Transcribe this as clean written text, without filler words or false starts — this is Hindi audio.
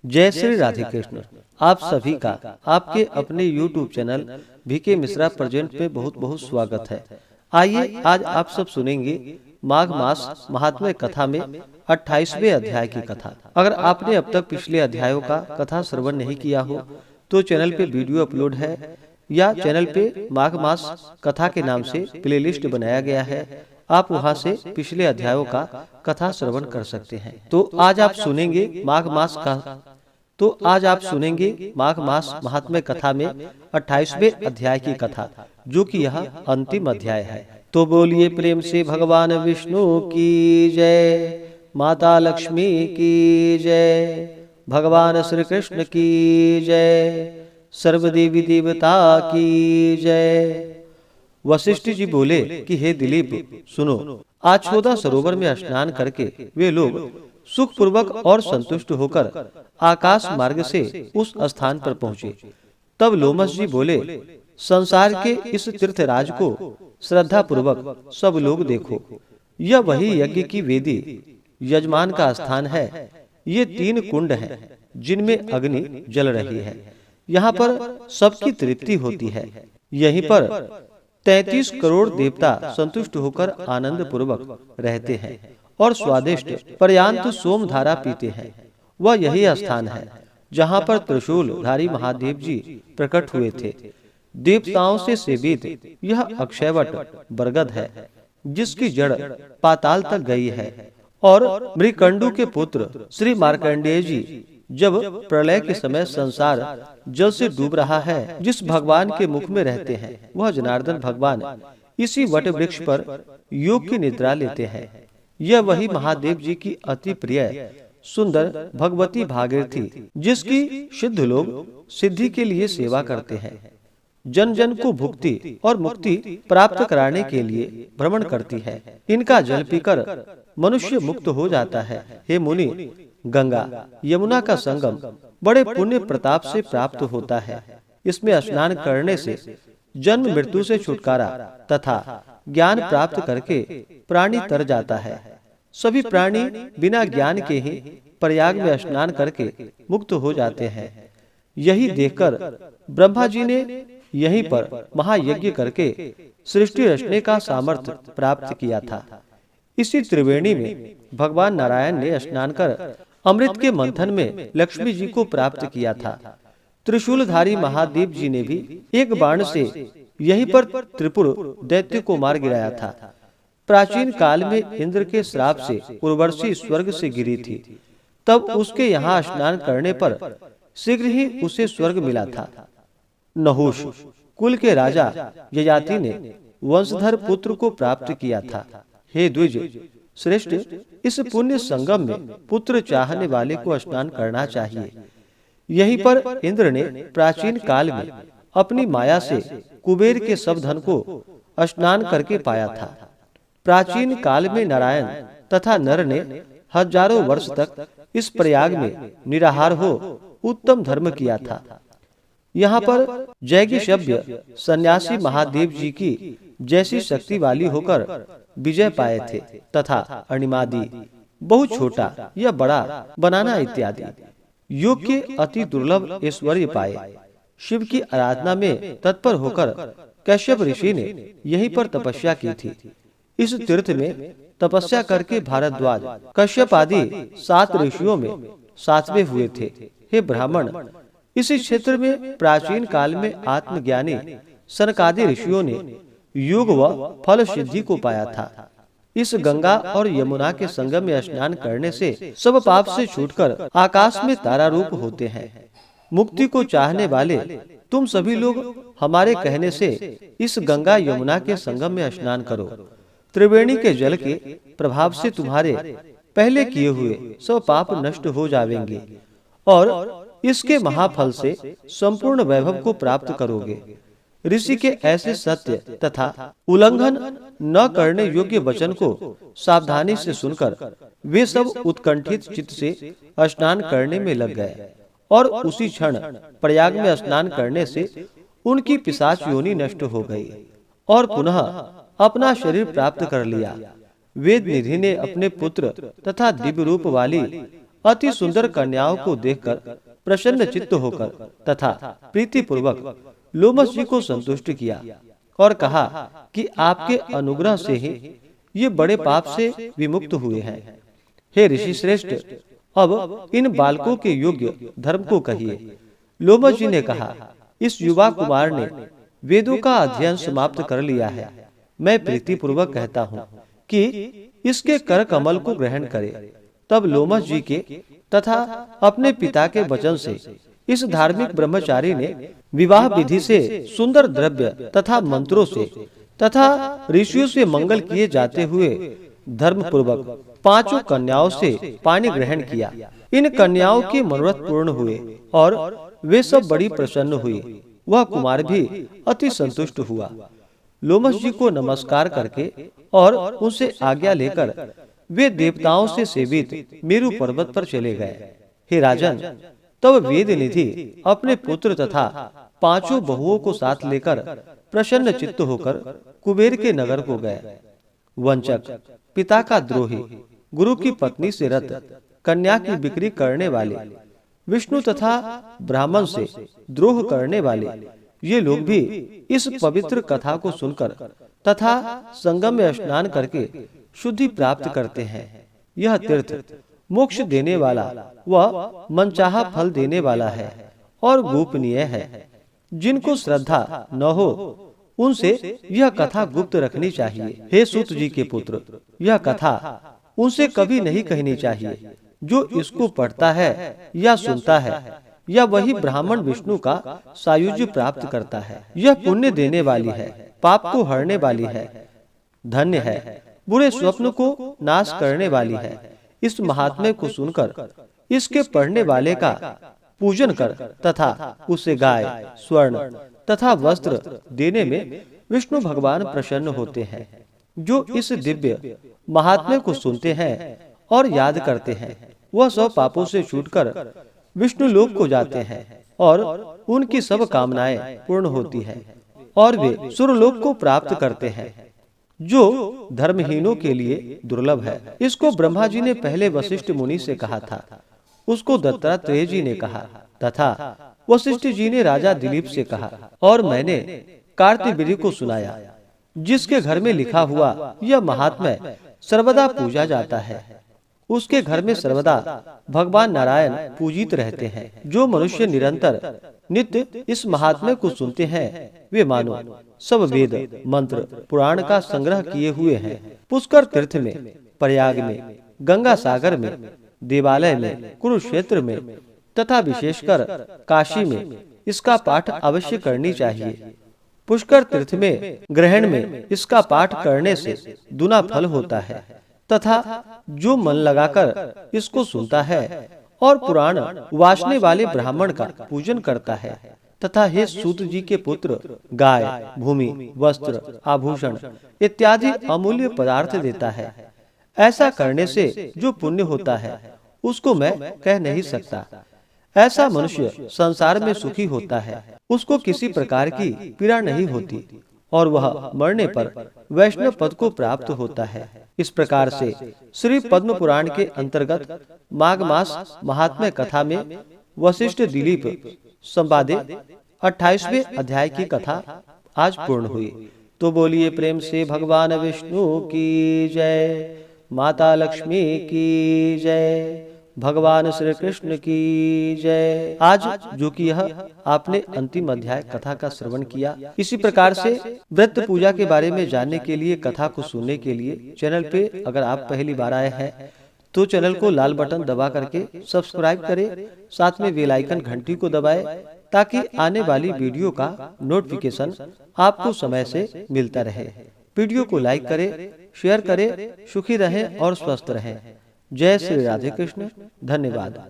जय श्री राधे कृष्ण। आप सभी का आपके अपने YouTube channel VK Mishra present में बहुत बहुत स्वागत है। आइए आज आप सब सुनेंगे माघ मास महात्म्य कथा में 28वें अध्याय की कथा। अगर आपने अब तक पिछले अध्यायों का कथा श्रवण नहीं किया हो तो चैनल पे वीडियो अपलोड है या चैनल पे माघ मास कथा के नाम से प्लेलिस्ट बनाया गया है, आप वहां से पिछले अध्यायों का कथा श्रवण कर सकते हैं। तो आज आप सुनेंगे माघ मास महात्म्य कथा में 28वें अध्याय की कथा, जो कि यह अंतिम अध्याय है। तो बोलिए प्रेम से भगवान विष्णु की जय, माता लक्ष्मी की जय, भगवान श्री कृष्ण की जय, सर्वदेवी देवता की जय। वशिष्ठ जी बोले कि हे दिलीप सुनो, आज छोदा सरोवर में स्नान करके वे लोग सुख पूर्वक और संतुष्ट होकर आकाश मार्ग से उस स्थान पर पहुँचे। तब लोमस जी बोले, संसार के इस तीर्थराज को श्रद्धा पूर्वक सब लोग देखो, यह वही यज्ञ की वेदी यजमान का स्थान है। ये 3 कुंड हैं जिनमें अग्नि जल रही है। यहाँ पर सबकी तृप्ति होती है। यहीं पर 33 करोड़ देवता संतुष्ट होकर आनंद पूर्वक रहते हैं और स्वादिष्ट पर्यांत सोम धारा पीते हैं। वह यही स्थान है जहाँ पर त्रिशूलधारी महादेव जी प्रकट हुए थे। देवताओं से सेवित यह अक्षयवट बरगद है, जिसकी जड़ पाताल तक गई है। और मृकंडू के पुत्र श्री मार्कंडेय जी जब प्रलय के समय संसार जल से डूब रहा है, जिस भगवान के मुख में रहते हैं, वह जनार्दन भगवान इसी वट वृक्ष पर योग की निद्रा लेते हैं। यह वही महादेव जी की अति प्रिय सुंदर भगवती भागीरथी, जिसकी सिद्ध लोग सिद्धि के लिए सेवा करते हैं, जन जन को भुक्ति और मुक्ति प्राप्त कराने के लिए भ्रमण करती है। इनका जल पीकर मनुष्य मुक्त हो जाता है। हे मुनि, गंगा यमुना का संगम बड़े पुण्य प्रताप से प्राप्त होता है। इसमें स्नान करने से जन्म मृत्यु से छुटकारा तथा ज्ञान प्राप्त करके प्राणी तर जाता है। सभी प्राणी बिना ज्ञान के ही प्रयाग में स्नान करके मुक्त हो जाते हैं। यही देखकर ब्रह्मा जी ने यहीं पर महायज्ञ करके सृष्टि रचने का सामर्थ्य प्राप्त किया था। इसी त्रिवेणी में भगवान नारायण ने स्नान कर अमृत के मंथन में लक्ष्मी जी को प्राप्त किया था। त्रिशूलधारी महादेव जी ने भी एक बाण से यहीं पर त्रिपुर दैत्य को मार गिराया था। प्राचीन काल में इंद्र के श्राप से उर्वशी स्वर्ग से गिरी थी। तब उसके यहाँ स्नान करने पर शीघ्र ही उसे स्वर्ग मिला था। नहुष कुल के राजा ययाति ने वंशधर पुत्र को प्राप्त किया था। हे द्विज श्रेष्ठ, इस पुण्य संगम में पुत्र चाहने वाले को स्नान करना चाहिए। यहीं पर इंद्र ने प्राचीन काल में अपनी माया से कुबेर के सब धन को स्नान करके पाया था। प्राचीन काल में नारायण तथा नर ने हजारों वर्ष तक इस प्रयाग में निराहार हो उत्तम धर्म किया था। यहाँ पर जैगिशव्य सन्यासी महादेव जी की जैसी शक्ति वाली होकर विजय पाए थे तथा अणिमादि बहुत छोटा या बड़ा बनाना इत्यादि योग के अति दुर्लभ ऐश्वर्य पाए। शिव की आराधना में तत्पर होकर कश्यप ऋषि ने यहीं पर तपस्या की थी। इस तीर्थ में तपस्या करके भारद्वाज कश्यप आदि 7 ऋषियों में 7वें हुए थे। हे ब्राह्मण, इस क्षेत्र में प्राचीन काल में आत्मज्ञानी सनकादि ऋषियों ने योग व फल सिद्धि को पाया था। इस गंगा और यमुना के संगम में स्नान करने से सब पाप से छूटकर आकाश में तारा रूप होते हैं। मुक्ति को चाहने वाले तुम सभी लोग हमारे कहने से इस गंगा यमुना के संगम में स्नान करो। त्रिवेणी के जल के प्रभाव से तुम्हारे पहले किए हुए सब पाप नष्ट हो जाएंगे और इसके महाफल से संपूर्ण वैभव को प्राप्त करोगे। ऋषि के ऐसे सत्य तथा उल्लंघन न करने योग्य वचन को सावधानी से सुनकर वे सब उत्कंठित चित्त से स्नान करने में लग गए और उसी क्षण प्रयाग में स्नान करने से उनकी पिशाच योनि नष्ट हो गई और पुनः अपना शरीर प्राप्त कर लिया। वेद निधि ने अपने पुत्र तथा दिव्य रूप वाली अति सुंदर कन्याओं को देखकर प्रसन्न चित्त होकर तथा प्रीति पूर्वक लोमस जी को संतुष्ट किया और कहा कि आपके अनुग्रह से ही ये बड़े पाप से विमुक्त हुए हैं। हे ऋषि श्रेष्ठ, अब इन बालकों के योग्य धर्म को कहिए। लोमस जी ने कहा, इस युवा कुमार ने वेदों का अध्ययन समाप्त कर लिया है। मैं प्रीति पूर्वक कहता हूँ कि इसके कर कमल को ग्रहण करे। तब लोमस जी के तथा अपने पिता के वचन से इस धार्मिक ब्रह्मचारी ने विवाह विधि से सुंदर द्रव्य तथा मंत्रों से तथा ऋषियों से मंगल किए जाते हुए धर्म पूर्वक 5 कन्याओं से पानी ग्रहण किया। इन कन्याओं के मनोरथ पूर्ण हुए और वे सब बड़ी प्रसन्न हुई। वह कुमार भी अति संतुष्ट हुआ। लोमस जी को नमस्कार करके और उनसे आज्ञा लेकर वे देवताओं से सेवित मेरु पर्वत पर चले गए। हे राजन, तब वेद निधि अपने पुत्र तथा 5 बहुओं को साथ लेकर प्रसन्न चित्त होकर कुबेर के नगर को गए। वंचक, पिता का द्रोही, गुरु की पत्नी से रत, कन्या की बिक्री करने वाले, विष्णु तथा ब्राह्मण से द्रोह करने वाले, ये लोग भी इस पवित्र कथा को सुनकर तथा संगम में स्नान करके शुद्धि प्राप्त करते हैं। यह तीर्थ मोक्ष देने वाला व मनचाहा फल देने वाला है और गोपनीय है। जिनको श्रद्धा न हो उनसे यह कथा गुप्त रखनी चाहिए। हे सूत जी के पुत्र, यह कथा उनसे कभी नहीं कहनी चाहिए। जो इसको पढ़ता है या सुनता है या वही ब्राह्मण विष्णु का सायुज्य प्राप्त करता है। यह पुण्य देने वाली है, पाप को हरने वाली है, धन्य है, बुरे स्वप्न को नाश करने वाली है। इस महात्म्य को सुनकर इसके पढ़ने वाले का पूजन कर तथा उसे गाय, स्वर्ण तथा वस्त्र देने में विष्णु भगवान प्रसन्न होते हैं। जो इस दिव्य महात्म्य को सुनते हैं और याद करते हैं, वह सब पापों से छूटकर विष्णु लोक को जाते हैं और उनकी सब कामनाएं पूर्ण होती हैं और वे सुरलोक को प्राप्त करते हैं, जो धर्महीनों के लिए दुर्लभ है। इसको ब्रह्मा जी ने पहले वशिष्ठ मुनि से कहा था, उसको दत्तात्रेय जी ने कहा तथा वशिष्ठ जी ने राजा दिलीप से कहा और मैंने कार्तिवीर्य को सुनाया। जिसके घर में लिखा हुआ यह महात्म्य सर्वदा पूजा जाता है, उसके घर में सर्वदा भगवान नारायण पूजित रहते हैं। जो मनुष्य निरंतर नित्य इस महात्म्य को सुनते हैं, वे मानो सब वेद मंत्र पुराण का संग्रह किए हुए हैं। पुष्कर तीर्थ में, प्रयाग में, गंगा सागर में, देवालय में, कुरुक्षेत्र में तथा विशेषकर काशी में इसका पाठ अवश्य करनी चाहिए। पुष्कर तीर्थ में ग्रहण में इसका पाठ करने से दुना फल होता है तथा जो मन लगाकर इसको सुनता है और पुराण वासने वाले ब्राह्मण का पूजन करता है तथा हे सूत जी के पुत्र, गाय, भूमि, वस्त्र, आभूषण इत्यादि अमूल्य पदार्थ देता है, ऐसा करने से जो पुण्य होता है उसको मैं कह नहीं सकता। ऐसा मनुष्य संसार में सुखी होता है, उसको किसी प्रकार की पीड़ा नहीं होती और वह मरने पर वैष्णव पद को प्राप्त होता है। इस प्रकार से श्री पद्म पुराण के अंतर्गत माघ मास महात्म्य कथा में वशिष्ठ दिलीप संवादे 28वें अध्याय की कथा आज पूर्ण हुई। तो बोलिए प्रेम से भगवान विष्णु की जय, माता लक्ष्मी की जय, भगवान श्री कृष्ण की जय। आज जो कि यह आपने अंतिम अध्याय कथा का श्रवण किया, इसी प्रकार से व्रत पूजा के बारे में जानने के लिए, कथा को सुनने के लिए चैनल पे अगर आप पहली बार आए हैं तो चैनल को लाल बटन दबा करके सब्सक्राइब करें, साथ में बेल आइकन घंटी को दबाएं ताकि आने वाली वीडियो का नोटिफिकेशन आपको समय से मिलता रहे। वीडियो को लाइक करें, शेयर करें, सुखी रहें और स्वस्थ रहें। जय श्री राधे कृष्ण। धन्यवाद।